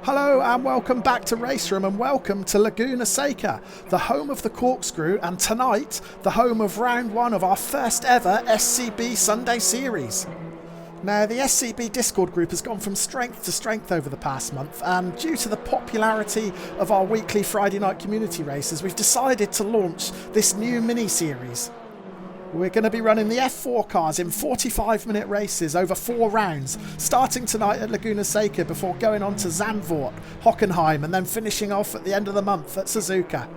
Hello and welcome back to RaceRoom and welcome to Laguna Seca, the home of the Corkscrew, and tonight the home of round one of our first ever SCB Sunday Series. Now, the SCB Discord group has gone from strength to strength over the past month, and due to the popularity of our weekly Friday night community races, we've decided to launch this new mini-series. We're going to be running the F4 cars in 45-minute races over 4 rounds, starting tonight at Laguna Seca before going on to Zandvoort, Hockenheim, and then finishing off at the end of the month at Suzuka.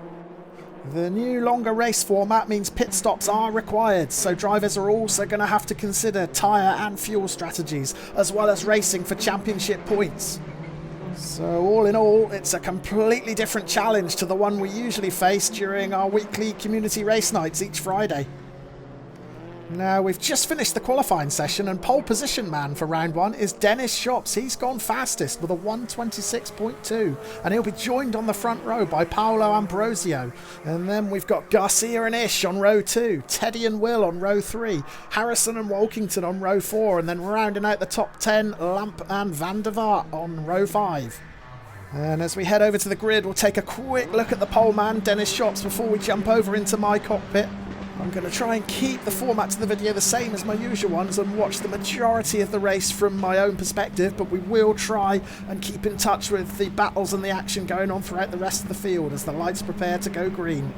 The new longer race format means pit stops are required, so drivers are also going to have to consider tyre and fuel strategies, as well as racing for championship points. So all in all, it's a completely different challenge to the one we usually face during our weekly community race nights each Friday. Now, we've just finished the qualifying session, and pole position man for round one is Dennis Shops. He's gone fastest with a 1:26.2, and he'll be joined on the front row by Paolo Ambrosio. And then we've got Garcia and Ish on row 2, Teddy and Will on row 3, Harrison and Walkington on row 4, and then rounding out the top 10, Lamp and Van der Vaart on row 5. And as we head over to the grid, we'll take a quick look at the pole man, Dennis Shops, before we jump over into my cockpit. I'm going to try and keep the format to the video the same as my usual ones and watch the majority of the race from my own perspective, but we will try and keep in touch with the battles and the action going on throughout the rest of the field as the lights prepare to go green.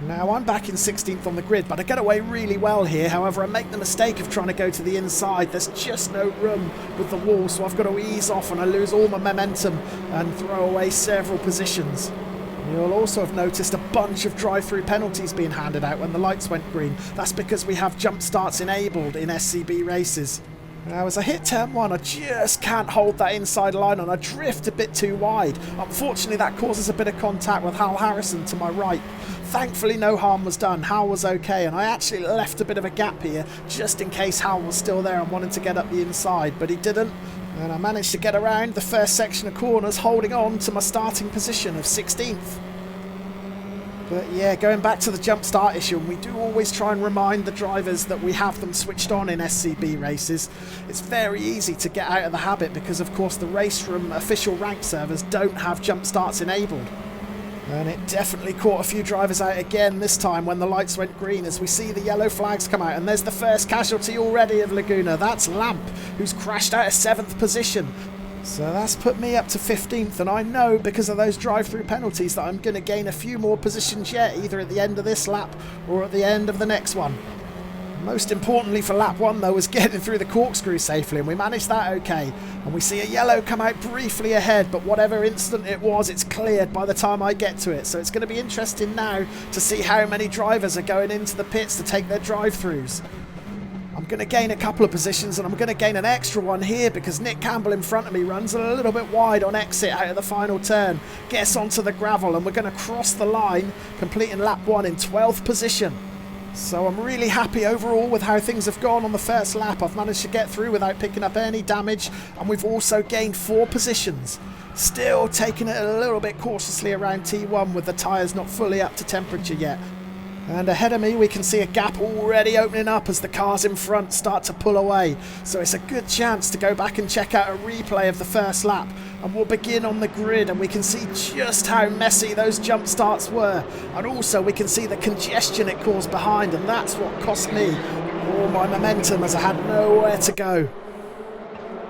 Now, I'm back in 16th on the grid, but I get away really well here. However, I make the mistake of trying to go to the inside. There's just no room with the wall, so I've got to ease off and I lose all my momentum and throw away several positions. You'll also have noticed a bunch of drive-through penalties being handed out when the lights went green. That's because we have jump starts enabled in SCB races. Now, as I hit turn 1, I just can't hold that inside line and I drift a bit too wide. Unfortunately, that causes a bit of contact with Hal Harrison to my right. Thankfully, no harm was done. Hal was okay, and I actually left a bit of a gap here just in case Hal was still there and wanted to get up the inside, but he didn't. And I managed to get around the first section of corners, holding on to my starting position of 16th. But yeah, going back to the jump start issue, and we do always try and remind the drivers that we have them switched on in SCB races. It's very easy to get out of the habit because, of course, the RaceRoom official rank servers don't have jump starts enabled. And it definitely caught a few drivers out again this time when the lights went green as we see the yellow flags come out. And there's the first casualty already of Laguna. That's Lamp, who's crashed out of 7th position. So that's put me up to 15th, and I know because of those drive-through penalties that I'm going to gain a few more positions yet, either at the end of this lap or at the end of the next one. Most importantly for lap 1 though was getting through the Corkscrew safely, and we managed that okay. And we see a yellow come out briefly ahead, but whatever incident it was, it's cleared by the time I get to it. So it's going to be interesting now to see how many drivers are going into the pits to take their drive-throughs. I'm going to gain a couple of positions, and I'm going to gain an extra one here because Nick Campbell in front of me runs a little bit wide on exit out of the final turn, gets onto the gravel, and we're going to cross the line, completing lap 1 in 12th position. So I'm really happy overall with how things have gone on the first lap. I've managed to get through without picking up any damage, and we've also gained 4 positions. Still taking it a little bit cautiously around T1 with the tyres not fully up to temperature yet. And ahead of me we can see a gap already opening up as the cars in front start to pull away. So it's a good chance to go back and check out a replay of the first lap. And we'll begin on the grid, and we can see just how messy those jump starts were. And also we can see the congestion it caused behind, and that's what cost me all my momentum as I had nowhere to go.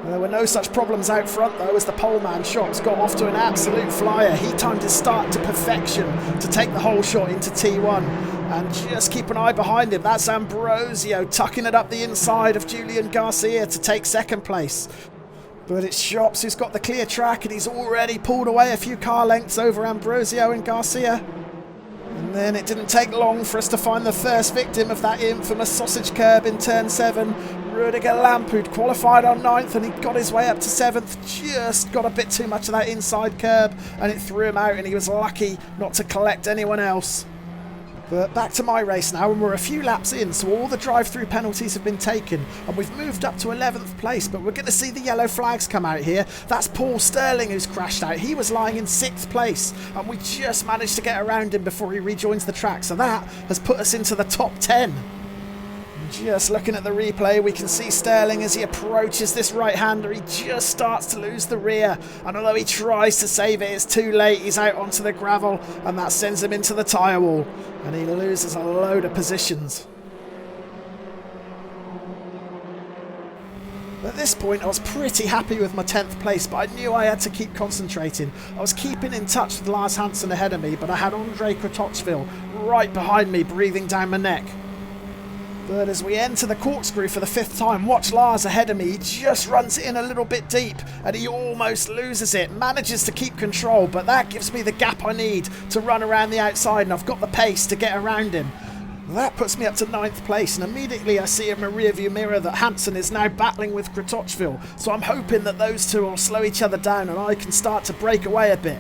There were no such problems out front though, as the poleman Shops got off to an absolute flyer. He timed his start to perfection to take the whole shot into T1. And just keep an eye behind him, that's Ambrosio tucking it up the inside of Julian Garcia to take 2nd place. But it's Shops who's got the clear track, and he's already pulled away a few car lengths over Ambrosio and Garcia. And then it didn't take long for us to find the first victim of that infamous sausage curb in turn 7. Rudiger Lamp, who'd qualified on 9th, and he got his way up to 7th, just got a bit too much of that inside curb and it threw him out, and he was lucky not to collect anyone else. But back to my race now, and we're a few laps in, so all the drive-through penalties have been taken, and we've moved up to 11th place, but we're going to see the yellow flags come out here. That's Paul Sterling who's crashed out. He was lying in 6th place, and we just managed to get around him before he rejoins the track, so that has put us into the top 10. Just looking at the replay, we can see Sterling as he approaches this right-hander. He just starts to lose the rear, and although he tries to save it, it's too late. He's out onto the gravel, and that sends him into the tyre wall, and he loses a load of positions. At this point, I was pretty happy with my 10th place, but I knew I had to keep concentrating. I was keeping in touch with Lars Hansen ahead of me, but I had Andre Kratochvil right behind me, breathing down my neck. But as we enter the corkscrew for the 5th time, watch Lars ahead of me. He just runs it in a little bit deep and he almost loses it. Manages to keep control, but that gives me the gap I need to run around the outside, and I've got the pace to get around him. That puts me up to 9th place, and immediately I see in my rearview mirror that Hansen is now battling with Kratochvil. So I'm hoping that those two will slow each other down and I can start to break away a bit.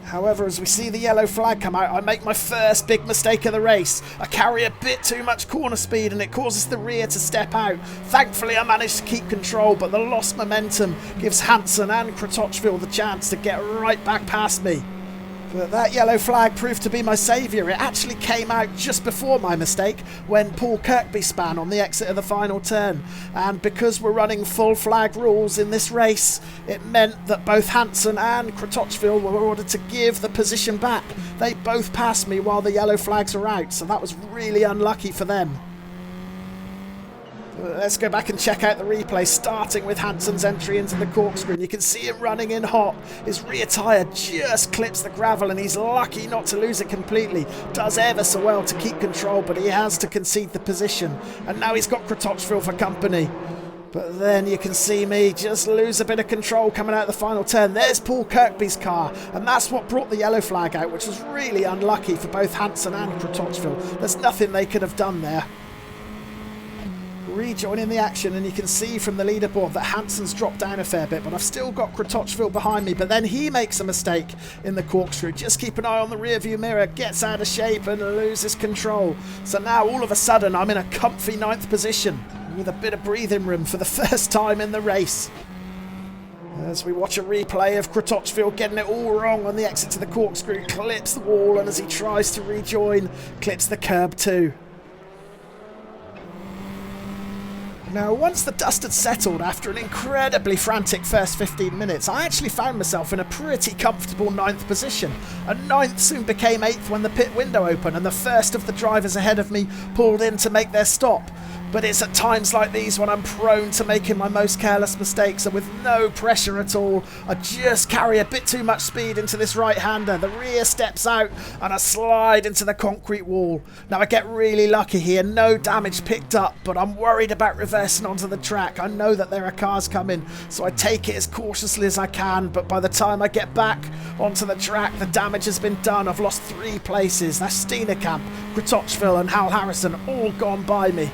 However, as we see the yellow flag come out, I make my first big mistake of the race. I carry a bit too much corner speed and it causes the rear to step out. Thankfully, I managed to keep control, but the lost momentum gives Hansen and Kratochvil the chance to get right back past me. But that yellow flag proved to be my saviour. It actually came out just before my mistake when Paul Kirkby span on the exit of the final turn. And because we're running full flag rules in this race, it meant that both Hansen and Kratochvil were ordered to give the position back. They both passed me while the yellow flags were out, so that was really unlucky for them. Let's go back and check out the replay, starting with Hansen's entry into the corkscrew. You can see him running in hot. His rear tyre just clips the gravel and he's lucky not to lose it completely. Does ever so well to keep control, but he has to concede the position. And now he's got Kratochvil for company. But then you can see me just lose a bit of control coming out of the final turn. There's Paul Kirkby's car, and that's what brought the yellow flag out, which was really unlucky for both Hansen and Kratochvil. There's nothing they could have done there. Rejoining the action, and you can see from the leaderboard that Hansen's dropped down a fair bit, but I've still got Kratochvil behind me. But then he makes a mistake in the corkscrew. Just keep an eye on the rear view mirror, gets out of shape and loses control. So now all of a sudden I'm in a comfy 9th position with a bit of breathing room for the first time in the race. As we watch a replay of Kratochvil getting it all wrong on the exit to the corkscrew, clips the wall, and as he tries to rejoin, clips the curb too. Now, once the dust had settled after an incredibly frantic first 15 minutes, I actually found myself in a pretty comfortable 9th position. And 9th soon became 8th when the pit window opened and the first of the drivers ahead of me pulled in to make their stop. But it's at times like these when I'm prone to making my most careless mistakes, and with no pressure at all, I just carry a bit too much speed into this right-hander. The rear steps out and I slide into the concrete wall. Now I get really lucky here, no damage picked up, but I'm worried about reversing onto the track. I know that there are cars coming, so I take it as cautiously as I can, but by the time I get back onto the track, the damage has been done. I've lost 3 places. That's Steenekamp, Kratochvil and Hal Harrison all gone by me.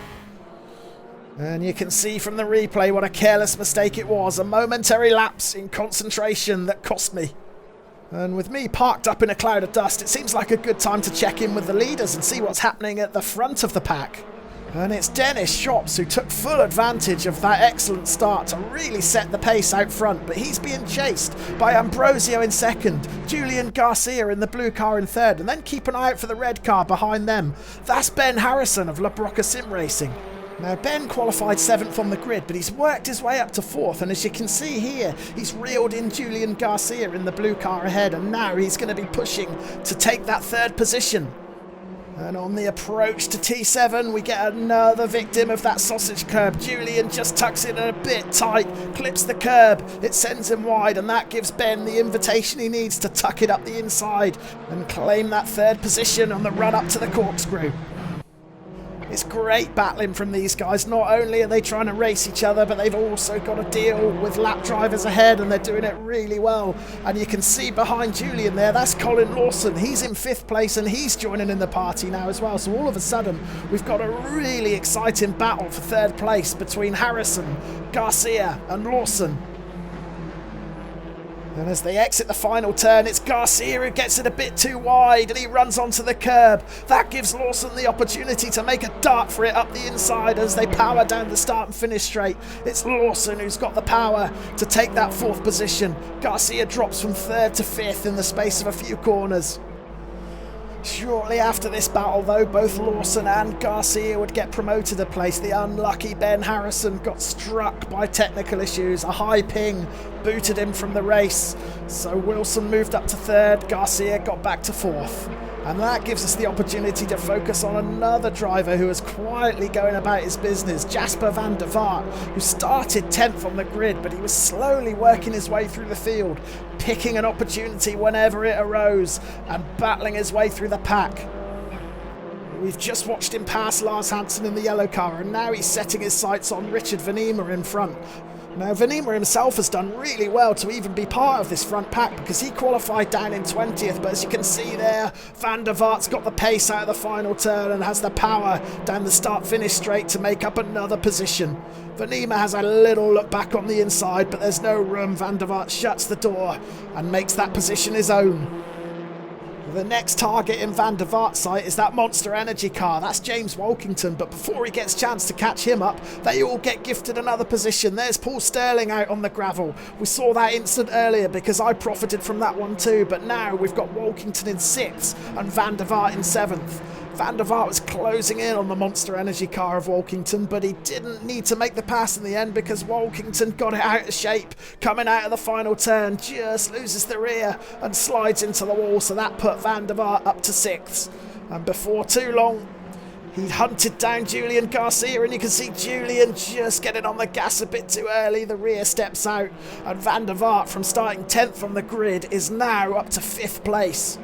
And you can see from the replay what a careless mistake it was. A momentary lapse in concentration that cost me. And with me parked up in a cloud of dust, it seems like a good time to check in with the leaders and see what's happening at the front of the pack. And it's Dennis Shops who took full advantage of that excellent start to really set the pace out front, but he's being chased by Ambrosio in 2nd, Julian Garcia in the blue car in 3rd, and then keep an eye out for the red car behind them. That's Ben Harrison of La Broca Sim Racing. Now, Ben qualified 7th on the grid, but he's worked his way up to 4th, and as you can see here, he's reeled in Julian Garcia in the blue car ahead, and now he's going to be pushing to take that 3rd position. And on the approach to T7, we get another victim of that sausage curb. Julian just tucks it in a bit tight, clips the curb, it sends him wide, and that gives Ben the invitation he needs to tuck it up the inside and claim that 3rd position on the run up to the corkscrew. It's great battling from these guys. Not only are they trying to race each other, but they've also got to deal with lap drivers ahead, and they're doing it really well. And you can see behind Julian there, that's Colin Lawson. He's in 5th place and he's joining in the party now as well. So all of a sudden, we've got a really exciting battle for 3rd place between Harrison, Garcia and Lawson. And as they exit the final turn, it's Garcia who gets it a bit too wide and he runs onto the curb. That gives Lawson the opportunity to make a dart for it up the inside as they power down the start and finish straight. It's Lawson who's got the power to take that 4th position. Garcia drops from 3rd to 5th in the space of a few corners. Shortly after this battle though, both Lawson and Garcia would get promoted a place. The unlucky Ben Harrison got struck by technical issues. A high ping booted him from the race. So Wilson moved up to third, Garcia got back to fourth. And that gives us the opportunity to focus on another driver who was quietly going about his business, Jasper van der Vaart, who started 10th on the grid, but he was slowly working his way through the field, picking an opportunity whenever it arose and battling his way through the pack. We've just watched him pass Lars Hansen in the yellow car, and now he's setting his sights on Richard Venema in front. Now, Venema himself has done really well to even be part of this front pack because he qualified down in 20th, but as you can see there, Van der Vaart's got the pace out of the final turn and has the power down the start-finish straight to make up another position. Venema has a little look back on the inside, but there's no room. Van der Vaart shuts the door and makes that position his own. The next target in Van der Vaart's sight is that Monster Energy car. That's James Wolkington, but before he gets a chance to catch him up, they all get gifted another position. There's Paul Sterling out on the gravel. We saw that instant earlier because I profited from that one too, but now we've got Wolkington in 6th and Van der Vaart in 7th. Van der Vaart was closing in on the Monster Energy car of Wolkington, but he didn't need to make the pass in the end because Wolkington got it out of shape. Coming out of the final turn, just loses the rear and slides into the wall, so that put Van der Vaart up to 6th. And before too long, he hunted down Julian Garcia, and you can see Julian just getting on the gas a bit too early. The rear steps out, and Van der Vaart, from starting 10th on the grid, is now up to 5th place.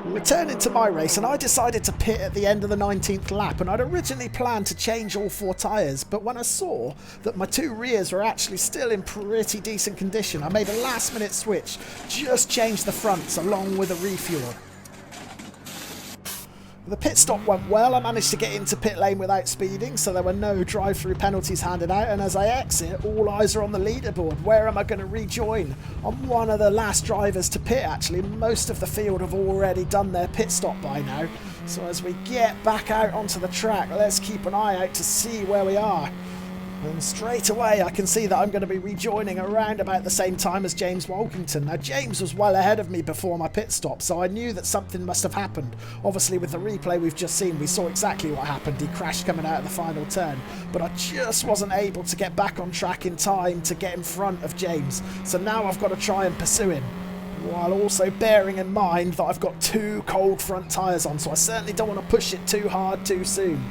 Returning to my race, and I decided to pit at the end of the 19th lap, and I'd originally planned to change all 4 tyres, but when I saw that my 2 rears were actually still in pretty decent condition, I made a last minute switch, just changed the fronts along with a refuel. The pit stop went well. I managed to get into pit lane without speeding, so there were no drive-through penalties handed out, and as I exit, all eyes are on the leaderboard. Where am I going to rejoin? I'm one of the last drivers to pit, actually. Most of the field have already done their pit stop by now, so as we get back out onto the track, let's keep an eye out to see where we are. And straight away I can see that I'm going to be rejoining around about the same time as James Wolkington. Now, James was well ahead of me before my pit stop, so I knew that something must have happened. Obviously, with the replay we've just seen, we saw exactly what happened. He crashed coming out of the final turn, but I just wasn't able to get back on track in time to get in front of James. So now I've got to try and pursue him, while also bearing in mind that I've got 2 cold front tyres on, so I certainly don't want to push it too hard too soon.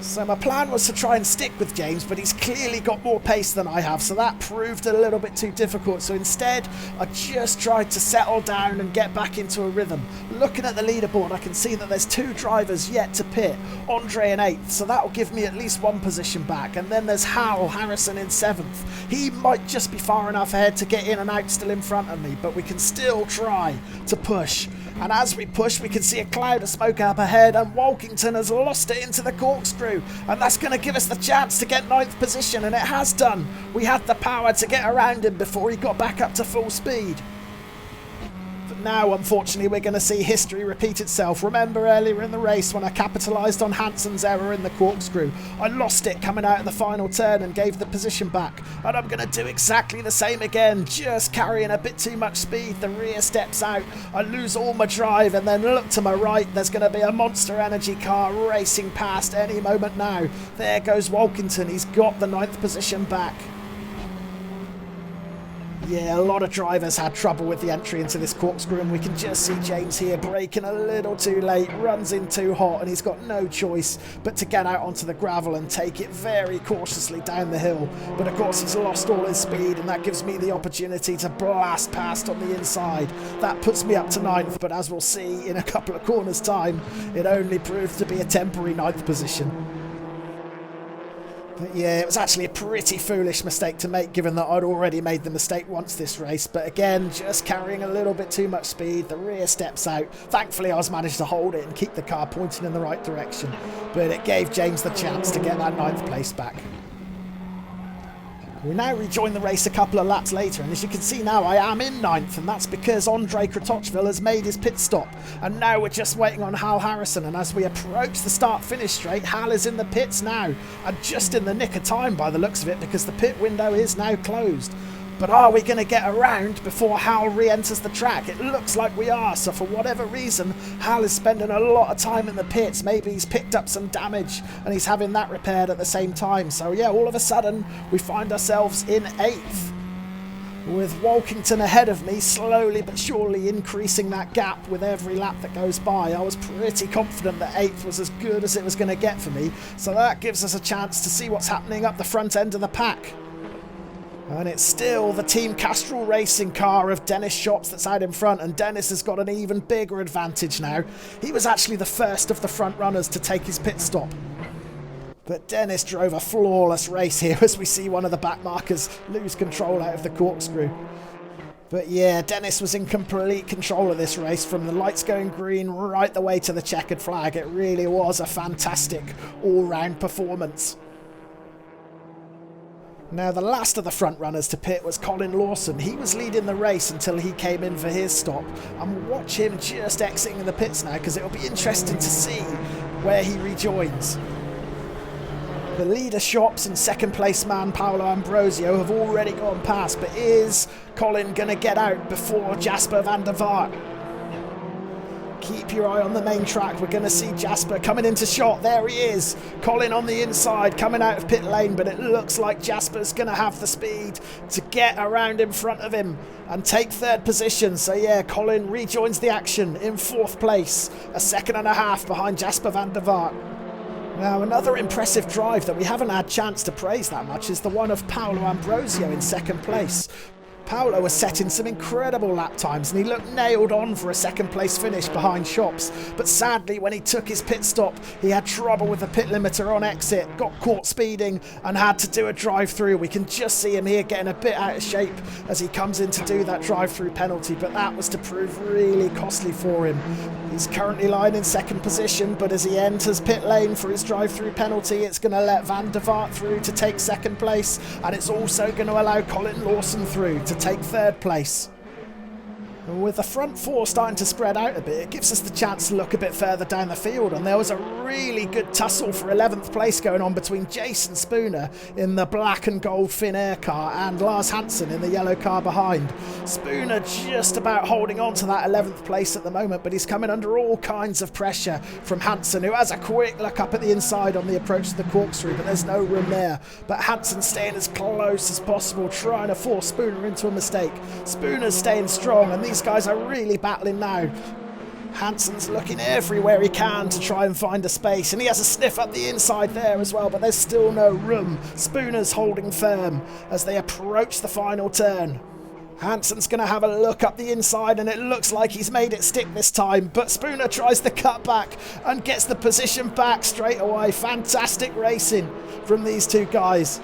So my plan was to try and stick with James, but he's clearly got more pace than I have, so that proved a little bit too difficult. So instead, I just tried to settle down and get back into a rhythm. Looking at the leaderboard, I can see that there's 2 drivers yet to pit, Andre in 8th, so that will give me at least 1 position back. And then there's Hal Harrison in 7th. He might just be far enough ahead to get in and out still in front of me, but we can still try to push. And as we push, we can see a cloud of smoke up ahead, and Wolkington has lost it into the Corkscrew, and that's going to give us the chance to get 9th position, and it has done. We had the power to get around him before he got back up to full speed. But now, unfortunately, we're going to see history repeat itself. Remember earlier in the race when I capitalised on Hansen's error in the Corkscrew? I lost it coming out of the final turn and gave the position back. And I'm going to do exactly the same again, just carrying a bit too much speed. The rear steps out, I lose all my drive, and then look to my right, there's going to be a Monster Energy car racing past any moment now. There goes Wolkington, he's got the 9th position back. Yeah, a lot of drivers had trouble with the entry into this Corkscrew, and we can just see James here braking a little too late, runs in too hot, and he's got no choice but to get out onto the gravel and take it very cautiously down the hill. But of course he's lost all his speed, and that gives me the opportunity to blast past on the inside. That puts me up to 9th, but as we'll see in a couple of corners time, it only proved to be a temporary 9th position. But yeah, it was actually a pretty foolish mistake to make, given that I'd already made the mistake once this race. But again, just carrying a little bit too much speed, the rear steps out. Thankfully, I was managed to hold it and keep the car pointing in the right direction. But it gave James the chance to get that 9th place back. We now rejoin the race a couple of laps later, and as you can see now, I am in 9th, and that's because Andre Kratochvil has made his pit stop. And now we're just waiting on Hal Harrison, and as we approach the start-finish straight, Hal is in the pits now, and just in the nick of time by the looks of it, because the pit window is now closed. But are we going to get around before Hal re-enters the track? It looks like we are. So for whatever reason, Hal is spending a lot of time in the pits. Maybe he's picked up some damage and he's having that repaired at the same time. So yeah, all of a sudden, we find ourselves in 8th. With Walkington ahead of me, slowly but surely increasing that gap with every lap that goes by. I was pretty confident that 8th was as good as it was going to get for me. So that gives us a chance to see what's happening up the front end of the pack. And it's still the Team Castrol racing car of Dennis Shops that's out in front, and Dennis has got an even bigger advantage now. He was actually the first of the front runners to take his pit stop. But Dennis drove a flawless race here as we see one of the back markers lose control out of the Corkscrew. But yeah, Dennis was in complete control of this race from the lights going green right the way to the checkered flag. It really was a fantastic all-round performance. Now, the last of the front runners to pit was Colin Lawson. He was leading the race until he came in for his stop. And we'll watch him just exiting the pits now because it'll be interesting to see where he rejoins. The leader Shops and second place man Paolo Ambrosio have already gone past, but is Colin going to get out before Jasper van der Vaart? Keep your eye on the main track. We're going to see Jasper coming into shot. There he is. Colin on the inside coming out of pit lane, but it looks like Jasper's going to have the speed to get around in front of him and take 3rd position. So yeah, Colin rejoins the action in 4th place, a second and a half behind Jasper van der Vaart. Now, another impressive drive that we haven't had chance to praise that much is the one of Paolo Ambrosio in 2nd place. Paolo was setting some incredible lap times and he looked nailed on for a 2nd place finish behind Shops, but sadly when he took his pit stop he had trouble with the pit limiter on exit, got caught speeding and had to do a drive through. We can just see him here getting a bit out of shape as he comes in to do that drive through penalty, but that was to prove really costly for him. He's currently lying in 2nd position, but as he enters pit lane for his drive through penalty, it's going to let Van der Vaart through to take 2nd place, and it's also going to allow Colin Lawson through to take 3rd place. And with the front 4 starting to spread out a bit, it gives us the chance to look a bit further down the field, and there was a really good tussle for 11th place going on between Jason Spooner in the black and gold Finnair car and Lars Hansen in the yellow car behind. Spooner just about holding on to that 11th place at the moment, but he's coming under all kinds of pressure from Hansen, who has a quick look up at the inside on the approach to the Corkscrew, but there's no room there. But Hansen staying as close as possible, trying to force Spooner into a mistake. Spooner's staying strong, and these guys are really battling now. Hansen's looking everywhere he can to try and find a space, and he has a sniff up the inside there as well, but there's still no room. Spooner's holding firm as they approach the final turn. Hansen's going to have a look up the inside, and it looks like he's made it stick this time, but Spooner tries the cut back and gets the position back straight away. Fantastic racing from these two guys.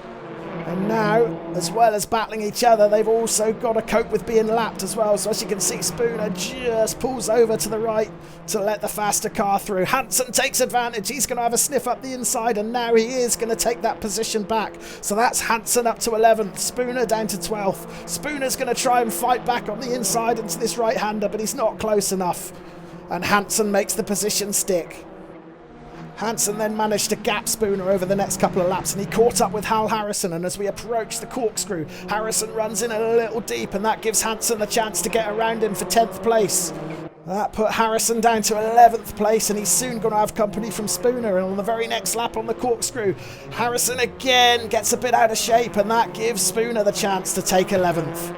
And now, as well as battling each other, they've also got to cope with being lapped as well. So as you can see, Spooner just pulls over to the right to let the faster car through. Hansen takes advantage. He's going to have a sniff up the inside, and now he is going to take that position back. So that's Hansen up to 11th, Spooner down to 12th. Spooner's going to try and fight back on the inside into this right-hander, but he's not close enough. And Hansen makes the position stick. Hansen then managed to gap Spooner over the next couple of laps, and he caught up with Hal Harrison, and as we approach the Corkscrew, Harrison runs in a little deep, and that gives Hansen the chance to get around him for 10th place. That put Harrison down to 11th place, and he's soon going to have company from Spooner. And on the very next lap on the Corkscrew, Harrison again gets a bit out of shape, and that gives Spooner the chance to take 11th.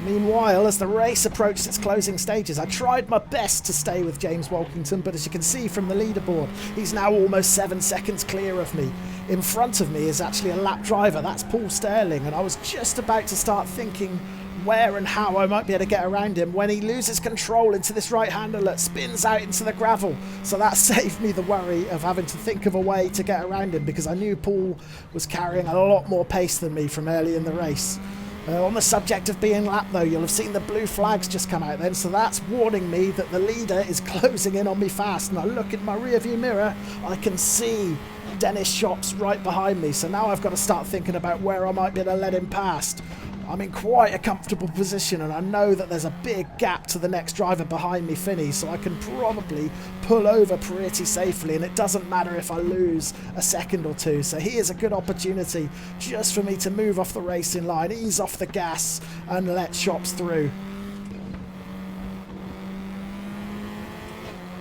Meanwhile, as the race approached its closing stages, I tried my best to stay with James Walkington, but as you can see from the leaderboard, he's now almost 7 seconds clear of me. In front of me is actually a lap driver, that's Paul Sterling, and I was just about to start thinking where and how I might be able to get around him when he loses control into this right-hander that spins out into the gravel. So that saved me the worry of having to think of a way to get around him, because I knew Paul was carrying a lot more pace than me from early in the race. On the subject of being lapped though, you'll have seen the blue flags just come out then, so that's warning me that the leader is closing in on me fast. And I look in my rear view mirror, I can see Dennis Shops right behind me, so now I've got to start thinking about where I might be able to let him past. I'm in quite a comfortable position, and I know that there's a big gap to the next driver behind me, Finney, so I can probably pull over pretty safely, and it doesn't matter if I lose a second or two. So here's a good opportunity just for me to move off the racing line, ease off the gas, and let Shops through.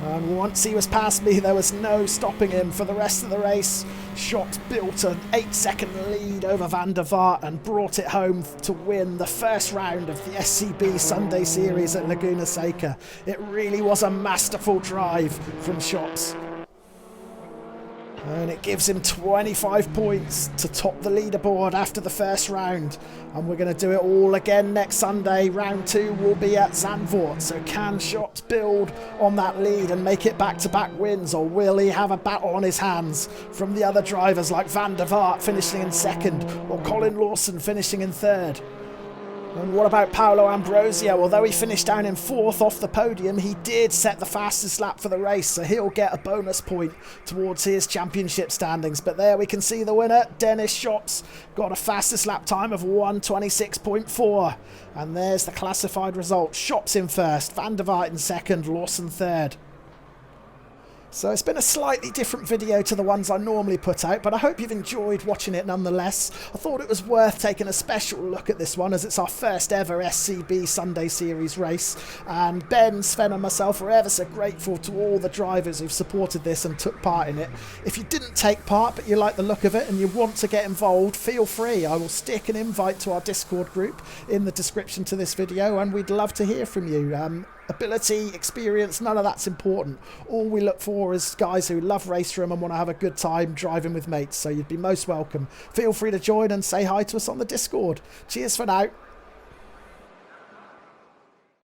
And once he was past me, there was no stopping him for the rest of the race. Shops built an 8-second lead over Van der Vaart and brought it home to win the first round of the SCB Sunday Series at Laguna Seca. It really was a masterful drive from Shops. And it gives him 25 points to top the leaderboard after the first round. And we're going to do it all again next Sunday. Round 2 will be at Zandvoort. So can Shops build on that lead and make it back-to-back wins? Or will he have a battle on his hands from the other drivers like Van der Vaart finishing in second or Colin Lawson finishing in third? And what about Paolo Ambrosio? Although he finished down in 4th off the podium, he did set the fastest lap for the race, so he'll get a bonus point towards his championship standings. But there we can see the winner, Dennis Shops, got a fastest lap time of 1:26.4. And there's the classified result. Shops in first, Van der Vaart in second, Lawson third. So it's been a slightly different video to the ones I normally put out, but I hope you've enjoyed watching it nonetheless. I thought it was worth taking a special look at this one, as it's our first ever SCB Sunday Series race. And Ben, Sven and myself are ever so grateful to all the drivers who've supported this and took part in it. If you didn't take part but you like the look of it and you want to get involved, feel free. I will stick an invite to our Discord group in the description to this video, and we'd love to hear from you. Ability, experience, none of that's important. All we look for is guys who love RaceRoom and want to have a good time driving with mates, so you'd be most welcome. Feel free to join and say hi to us on the Discord. Cheers for now.